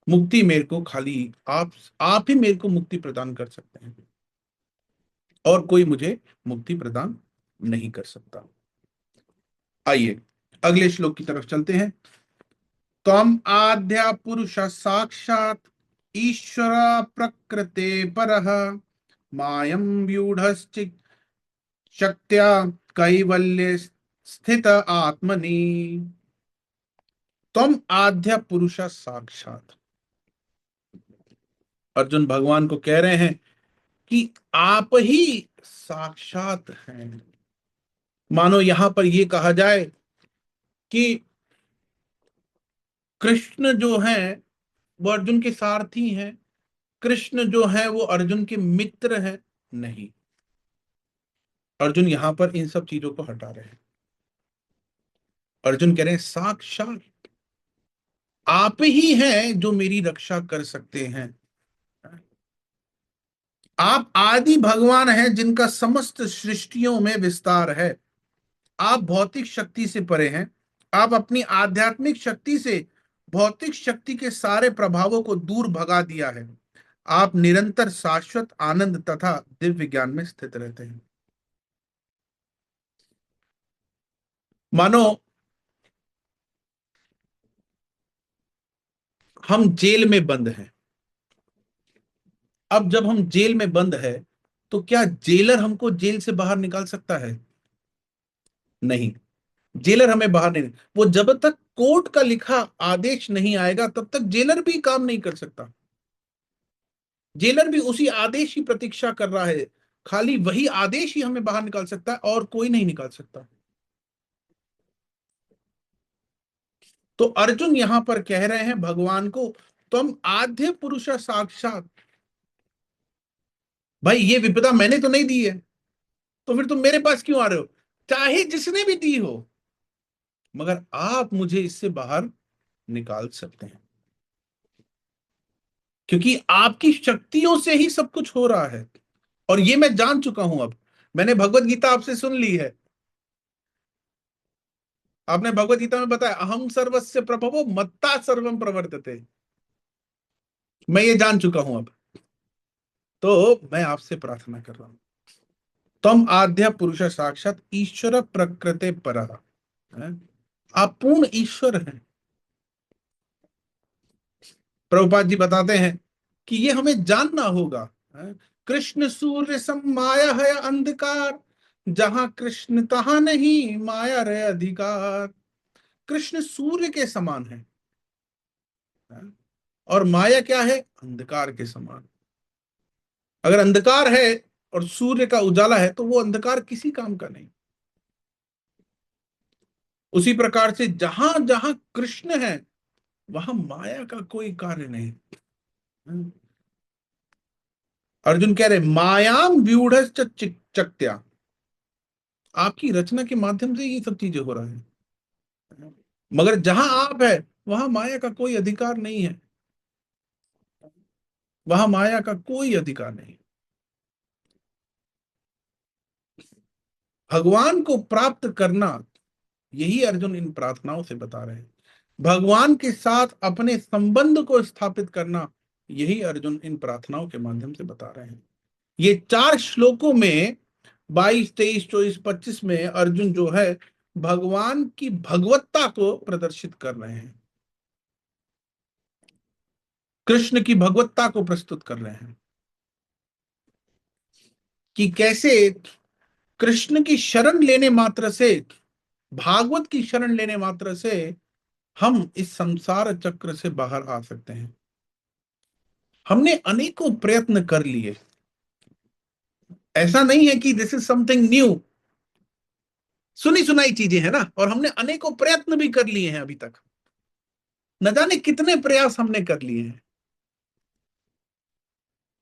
मुक्ति मेरे को खाली आप ही मेरे को मुक्ति प्रदान कर सकते हैं, और कोई मुझे मुक्ति प्रदान नहीं कर सकता। आइए अगले श्लोक की तरफ चलते हैं। त्वम आद्या पुरुष साक्षात ईश्वर प्रकृते परः मायं व्यूढ़श्चित् शक्त्या कैवल्य स्थित आत्मनि। त्वम आद्य पुरुष साक्षात, अर्जुन भगवान को कह रहे हैं कि आप ही साक्षात हैं। मानो यहां पर यह कहा जाए कि कृष्ण जो है वो अर्जुन के सारथी हैं, कृष्ण जो है वो अर्जुन के मित्र हैं। नहीं, अर्जुन यहां पर इन सब चीजों को हटा रहे हैं। अर्जुन कह रहे हैं साक्षात आप ही हैं जो मेरी रक्षा कर सकते हैं। आप आदि भगवान हैं जिनका समस्त सृष्टियों में विस्तार है। आप भौतिक शक्ति से परे हैं। आप अपनी आध्यात्मिक शक्ति से भौतिक शक्ति के सारे प्रभावों को दूर भगा दिया है। आप निरंतर शाश्वत आनंद तथा दिव्य ज्ञान में स्थित रहते हैं। मानो हम जेल में बंद हैं। अब जब हम जेल में बंद है, तो क्या जेलर हमको जेल से बाहर निकाल सकता है? नहीं, जेलर हमें बाहर नहीं, वो जब तक कोर्ट का लिखा आदेश नहीं आएगा तब तक जेलर भी काम नहीं कर सकता। जेलर भी उसी आदेश की प्रतीक्षा कर रहा है। खाली वही आदेश ही हमें बाहर निकाल सकता है, और कोई नहीं निकाल सकता। तो अर्जुन यहां पर कह रहे हैं भगवान को, तुम आद्य पुरुष साक्षात। भाई ये विपदा मैंने तो नहीं दी है, तो फिर तुम मेरे पास क्यों आ रहे हो? चाहे जिसने भी दी हो, मगर आप मुझे इससे बाहर निकाल सकते हैं, क्योंकि आपकी शक्तियों से ही सब कुछ हो रहा है। और ये मैं जान चुका हूं। अब मैंने भगवत गीता आपसे सुन ली है। आपने भगवत गीता में बताया, अहम सर्वस्य प्रभवो मत्ता सर्वम प्रवर्तते। मैं ये जान चुका हूं अब। तो मैं आपसे प्रार्थना कर रहा हूं, तम आद्य पुरुष साक्षात ईश्वर प्रकृते परः, हैं? आप पूर्ण ईश्वर हैं। प्रभुपाद जी बताते हैं कि ये हमें जानना होगा। हैं? कृष्ण सूर्य सम माया है अंधकार, जहां कृष्ण तहां नहीं माया रे अधिकार। कृष्ण सूर्य के समान है, हैं? और माया क्या है? अंधकार के समान। अगर अंधकार है और सूर्य का उजाला है, तो वो अंधकार किसी काम का नहीं। उसी प्रकार से जहां जहां कृष्ण है, वहां माया का कोई कार्य नहीं। अर्जुन कह रहे मायाम व्यूढ़ चक्त्या, आपकी रचना के माध्यम से ये सब चीजें हो रहा है। मगर जहां आप है, वहां माया का कोई अधिकार नहीं है। वहां माया का कोई अधिकार नहीं। भगवान को प्राप्त करना, यही अर्जुन इन प्रार्थनाओं से बता रहे हैं। भगवान के साथ अपने संबंध को स्थापित करना, यही अर्जुन इन प्रार्थनाओं के माध्यम से बता रहे हैं। ये 4 श्लोकों में 22, 23, 24, 25 में अर्जुन जो है भगवान की भगवत्ता को प्रदर्शित कर रहे हैं, कृष्ण की भगवत्ता को प्रस्तुत कर रहे हैं कि कैसे कृष्ण की शरण लेने मात्र से, भागवत की शरण लेने मात्र से हम इस संसार चक्र से बाहर आ सकते हैं। हमने अनेकों प्रयत्न कर लिए, ऐसा नहीं है कि दिस इज समथिंग न्यू, सुनी सुनाई चीजें है ना, और हमने अनेकों प्रयत्न भी कर लिए हैं। अभी तक न जाने कितने प्रयास हमने कर लिए हैं,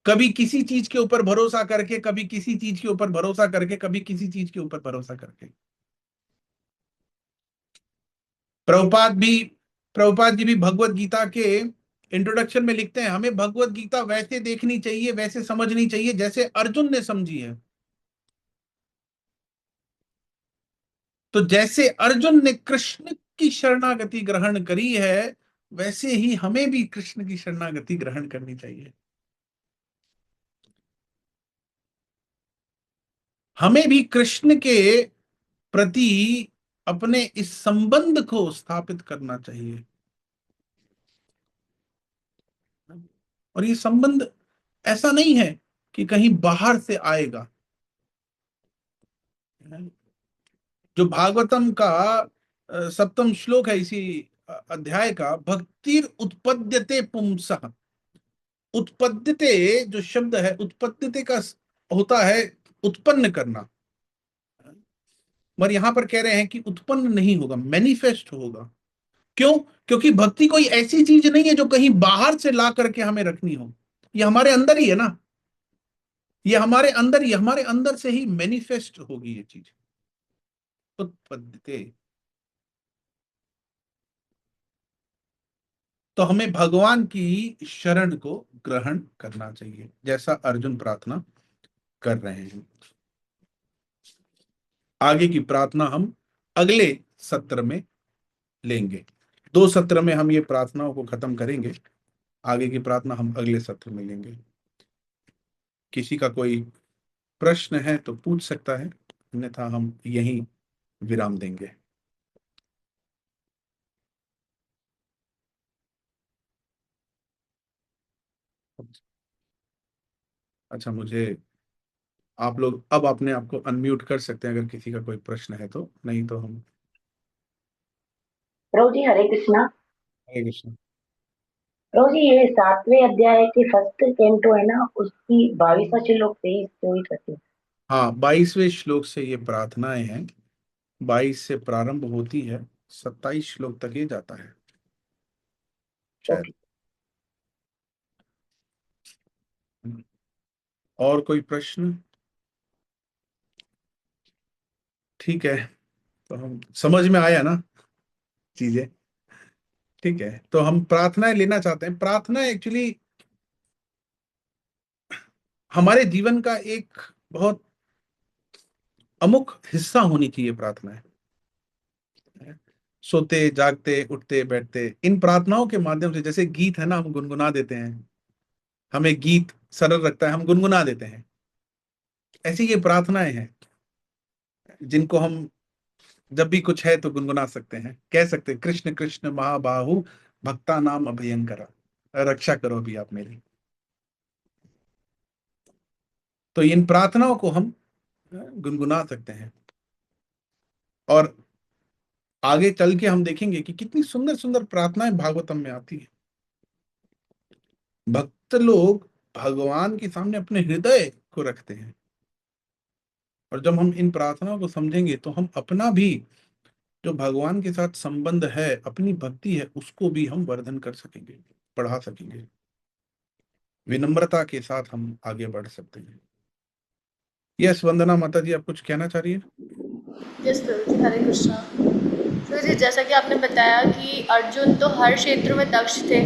कभी किसी चीज के ऊपर भरोसा करके, कभी किसी चीज के ऊपर भरोसा करके, कभी किसी चीज के ऊपर भरोसा करके। प्रभुपाद भी प्रभुपाद जी भी भगवत गीता के इंट्रोडक्शन में लिखते हैं, हमें भगवत गीता वैसे देखनी चाहिए, वैसे समझनी चाहिए जैसे अर्जुन ने समझी है। तो जैसे अर्जुन ने कृष्ण की शरणागति ग्रहण करी है, वैसे ही हमें भी कृष्ण की शरणागति ग्रहण करनी चाहिए। हमें भी कृष्ण के प्रति अपने इस संबंध को स्थापित करना चाहिए। और ये संबंध ऐसा नहीं है कि कहीं बाहर से आएगा। जो भागवतम का 7वां श्लोक है इसी अध्याय का, भक्तिर उत्पद्यते पुंसः। उत्पद्यते जो शब्द है, उत्पद्यते का होता है उत्पन्न करना, मगर यहां पर कह रहे हैं कि उत्पन्न नहीं होगा, मैनिफेस्ट होगा। क्यों? क्योंकि भक्ति कोई ऐसी चीज नहीं है जो कहीं बाहर से ला करके हमें रखनी हो, ये हमारे अंदर ही है ना, ये हमारे अंदर से ही मैनिफेस्ट होगी ये चीज, उत्पद्यते। तो हमें भगवान की शरण को ग्रहण करना चाहिए, जैसा अर्जुन प्रार्थना कर रहे हैं। आगे की प्रार्थना हम अगले सत्र में लेंगे। 2 सत्र में हम ये प्रार्थनाओं को खत्म करेंगे, आगे की प्रार्थना हम अगले सत्र में लेंगे। किसी का कोई प्रश्न है तो पूछ सकता है, अन्यथा हम यहीं विराम देंगे। अच्छा, मुझे आप लोग अब अपने आप को अनम्यूट कर सकते हैं अगर किसी का कोई प्रश्न है तो, नहीं तो हम। प्रभु जी हरे कृष्णा। हरे कृष्ण। प्रभु जी ये 7वें अध्याय के फर्स्ट कैंटो है ना, उसकी 22वां श्लोक से ही शुरू करते हैं। हाँ, 22वें श्लोक से ये प्रार्थनाएं हैं, 22 से प्रारंभ होती है, 27 श्लोक तक ये जाता है शायद। ओके। और कोई प्रश्न? ठीक है, तो हम समझ में आया ना चीजें? ठीक है, तो हम प्रार्थनाएं लेना चाहते हैं। प्रार्थना एक्चुअली हमारे जीवन का एक बहुत अमुक हिस्सा होनी चाहिए। प्रार्थनाएं सोते जागते उठते बैठते, इन प्रार्थनाओं के माध्यम से, जैसे गीत है ना, हम गुनगुना देते हैं, हमें गीत सरल रखता है, हम गुनगुना देते हैं, ऐसी ये प्रार्थनाएं हैं जिनको हम जब भी कुछ है तो गुनगुना सकते हैं, कह सकते हैं, कृष्ण कृष्ण महाबाहु भक्ता नाम अभयंकरा, रक्षा करो भी आप मेरी। तो इन प्रार्थनाओं को हम गुनगुना सकते हैं, और आगे चल के हम देखेंगे कि कितनी सुंदर सुंदर प्रार्थनाएं भागवतम में आती है। भक्त लोग भगवान के सामने अपने हृदय को रखते हैं, और जब हम इन प्रार्थनाओं को समझेंगे तो हम अपना भी जो भगवान के साथ संबंध है, अपनी भक्ति है, उसको भी हम वर्धन कर सकेंगे, बढ़ा सकेंगे। विनम्रता के साथ हम आगे बढ़ सकते हैं। यस वंदना माता जी, आप कुछ कहना चाह रही है? यस प्रभु जी हरे कृष्णा। प्रभु जी जैसा कि आपने बताया कि अर्जुन तो हर क्षेत्र में दक्ष थे,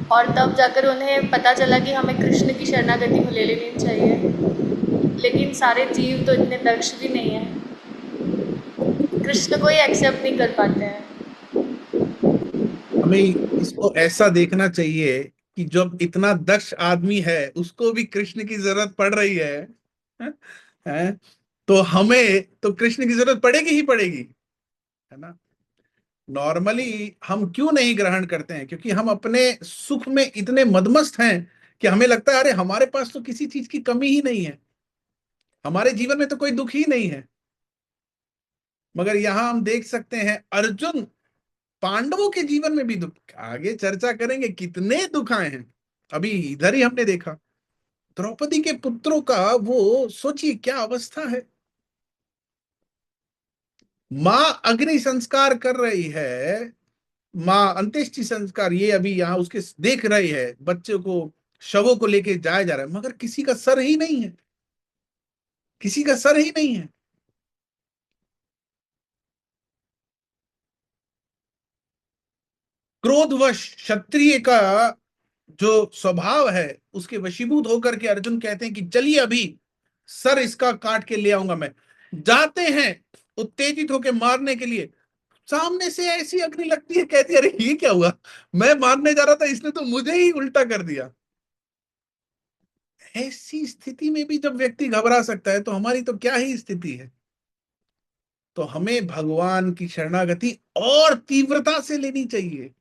और तब जाकर उन्हें पता चला कि हमें कृष्ण की शरणागति को ले लेनी चाहिए, लेकिन सारे जीव तो इतने दक्ष भी नहीं हैं। कृष्ण को ही एक्सेप्ट नहीं कर पाते हैं। हमें इसको ऐसा देखना चाहिए कि जब इतना दक्ष आदमी है उसको भी कृष्ण की जरूरत पड़ रही है, तो हमें तो कृष्ण की जरूरत पड़ेगी ही पड़ेगी, है ना। नॉर्मली हम क्यों नहीं ग्रहण करते हैं? क्योंकि हम अपने सुख में इतने मदमस्त हैं कि हमें लगता है अरे हमारे पास तो किसी चीज की कमी ही नहीं है, हमारे जीवन में तो कोई दुख ही नहीं है। मगर यहां हम देख सकते हैं अर्जुन, पांडवों के जीवन में भी दुख, आगे चर्चा करेंगे कितने दुख आए हैं। अभी इधर ही हमने देखा द्रौपदी के पुत्रों का, वो सोचिए क्या अवस्था है। मां अग्नि संस्कार कर रही है, मां अंत्येष्टि संस्कार ये अभी यहां उसके देख रही है, बच्चे को, शवों को लेके जाया जा रहा है, मगर किसी का सर ही नहीं है, किसी का सर ही नहीं है। क्रोधवश क्षत्रिय का जो स्वभाव है उसके वशीभूत होकर के अर्जुन कहते हैं कि चलिए अभी सर इसका काट के ले आऊंगा मैं। जाते हैं उत्तेजित होकर मारने के लिए, सामने से ऐसी अग्नि लगती है, कहती है अरे ये क्या हुआ, मैं मारने जा रहा था इसने तो मुझे ही उल्टा कर दिया। ऐसी स्थिति में भी जब व्यक्ति घबरा सकता है तो हमारी तो क्या ही स्थिति है। तो हमें भगवान की शरणागति और तीव्रता से लेनी चाहिए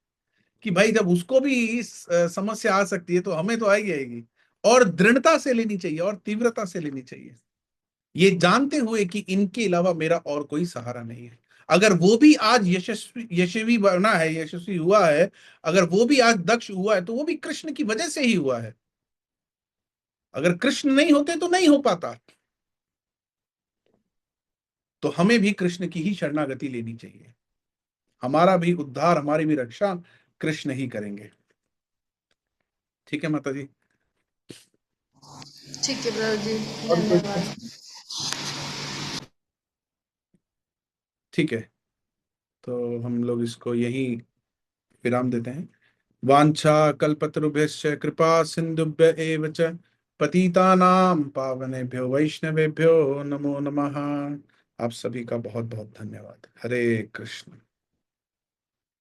कि भाई जब उसको भी समस्या आ सकती है तो हमें तो आएगी आएगी, और दृढ़ता से लेनी चाहिए और तीव्रता से लेनी चाहिए, ये जानते हुए कि इनके अलावा मेरा और कोई सहारा नहीं है। अगर वो भी आज यशस्वी बना है, यशस्वी हुआ है, अगर वो भी आज दक्ष हुआ है तो वो भी कृष्ण की वजह से ही हुआ है। अगर कृष्ण नहीं होते तो नहीं हो पाता। तो हमें भी कृष्ण की ही शरणागति लेनी चाहिए, हमारा भी उद्धार, हमारी भी रक्षा कृष्ण ही करेंगे। ठीक है माता जी। ठीक है प्रभु जी, और कोई धन्यवाद। प्रश्न? ठीक है, तो हम लोग इसको यही विराम देते हैं। वांछा कल्पतरुभ्यश्च कृपा सिंधुभ्य एव च पतितानां पावनेभ्यो वैष्णवेभ्यो नमो नमः। आप सभी का बहुत बहुत धन्यवाद। हरे कृष्ण।